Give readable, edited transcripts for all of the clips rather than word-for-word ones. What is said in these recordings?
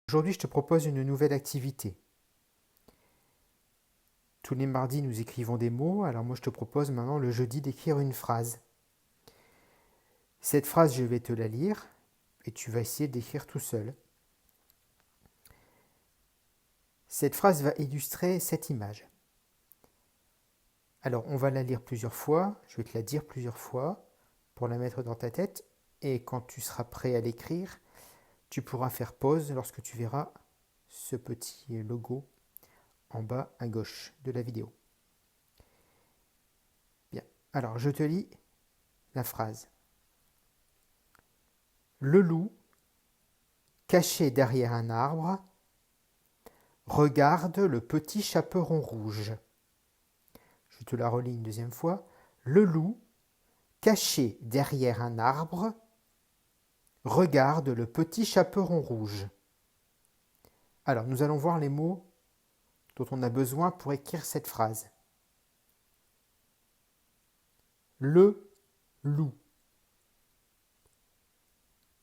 Aujourd'hui, je te propose une nouvelle activité. Tous les mardis, nous écrivons des mots. Alors moi, je te propose maintenant le jeudi d'écrire une phrase. Cette phrase, je vais te la lire et tu vas essayer d'écrire tout seul. Cette phrase va illustrer cette image. Alors, on va la lire plusieurs fois. Je vais te la dire plusieurs fois pour la mettre dans ta tête. Et quand tu seras prêt à l'écrire, tu pourras faire pause lorsque tu verras ce petit logo en bas à gauche de la vidéo. Bien. Alors, je te lis la phrase. Le loup, caché derrière un arbre, regarde le petit chaperon rouge. Je te la relis une deuxième fois. Le loup, caché derrière un arbre, regarde le petit chaperon rouge. Alors, nous allons voir les mots dont on a besoin pour écrire cette phrase. Le loup,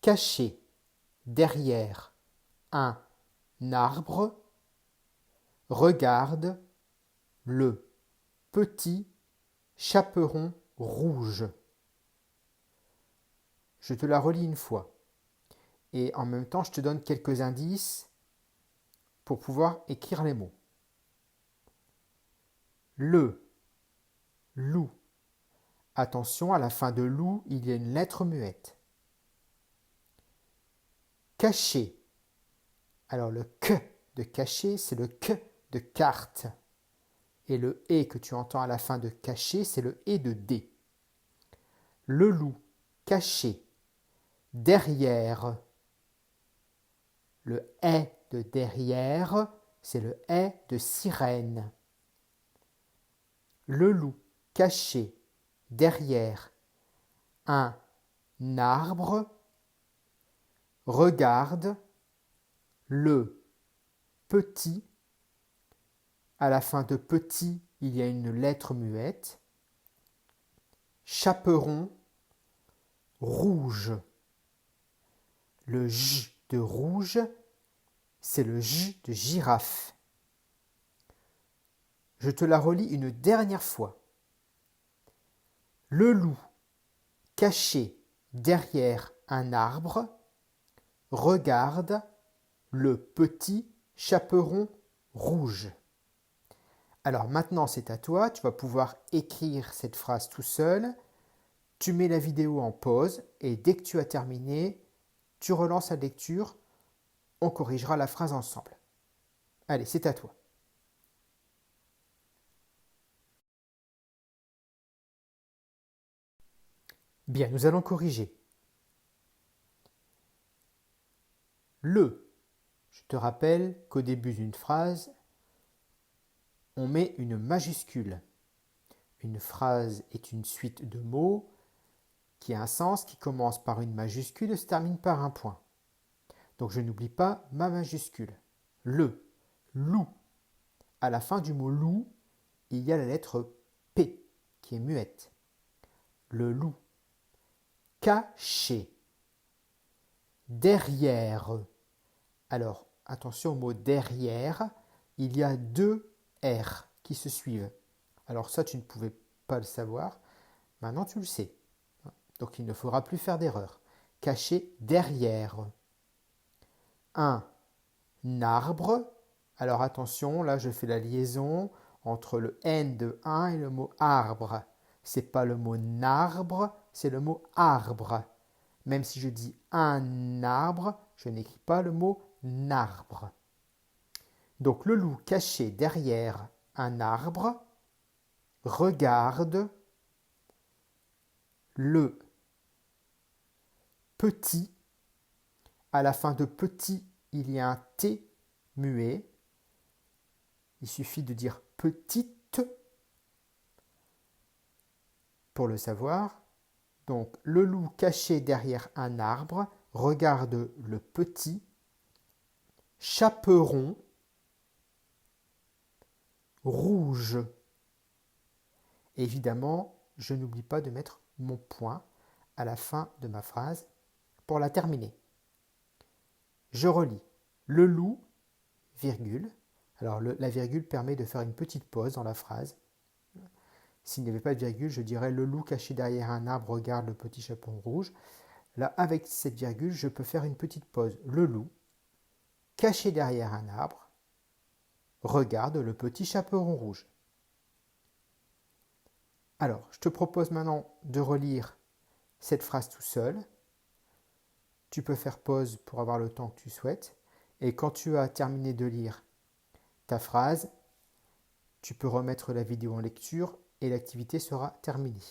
caché derrière un arbre, regarde le petit chaperon rouge. Je te la relis une fois. Et en même temps, je te donne quelques indices pour pouvoir écrire les mots. Le loup. Attention, à la fin de loup, il y a une lettre muette. Caché. Alors le que de caché, c'est le que de carte. Et le et que tu entends à la fin de caché, c'est le et de dé. Le loup, caché. Derrière. Le est de derrière, c'est le est de sirène. Le loup, caché. Derrière un arbre, regarde le petit. À la fin de petit, il y a une lettre muette. Chaperon rouge. Le j de rouge, c'est le j de girafe. Je te la relis une dernière fois. Le loup, caché derrière un arbre, regarde le petit chaperon rouge. Alors maintenant c'est à toi, tu vas pouvoir écrire cette phrase tout seul. Tu mets la vidéo en pause et dès que tu as terminé, tu relances la lecture, on corrigera la phrase ensemble. Allez, c'est à toi. Bien, nous allons corriger. Le. Je te rappelle qu'au début d'une phrase, on met une majuscule. Une phrase est une suite de mots qui a un sens, qui commence par une majuscule et se termine par un point. Donc je n'oublie pas ma majuscule. Le, loup. À la fin du mot loup, il y a la lettre P qui est muette. Le loup. Caché. Derrière. Alors, attention au mot derrière, il y a deux R qui se suivent. Alors ça, tu ne pouvais pas le savoir. Maintenant, tu le sais. Donc, il ne faudra plus faire d'erreur. Caché derrière. Un arbre. Alors, attention, là, je fais la liaison entre le N de un et le mot arbre. C'est pas le mot narbre, c'est le mot arbre. Même si je dis un arbre, je n'écris pas le mot narbre. Donc le loup caché derrière un arbre regarde le petit. À la fin de petit, il y a un T muet. Il suffit de dire petite pour le savoir. Donc le loup caché derrière un arbre regarde le petit chaperon rouge. Évidemment, je n'oublie pas de mettre mon point à la fin de ma phrase pour la terminer. Je relis. Le loup, virgule. Alors la virgule permet de faire une petite pause dans la phrase. S'il n'y avait pas de virgule, je dirais le loup caché derrière un arbre regarde le petit chaperon rouge. Là, avec cette virgule, je peux faire une petite pause. Le loup, caché derrière un arbre, regarde le petit chaperon rouge. Alors, je te propose maintenant de relire cette phrase tout seul. Tu peux faire pause pour avoir le temps que tu souhaites. Et quand tu as terminé de lire ta phrase, tu peux remettre la vidéo en lecture et l'activité sera terminée.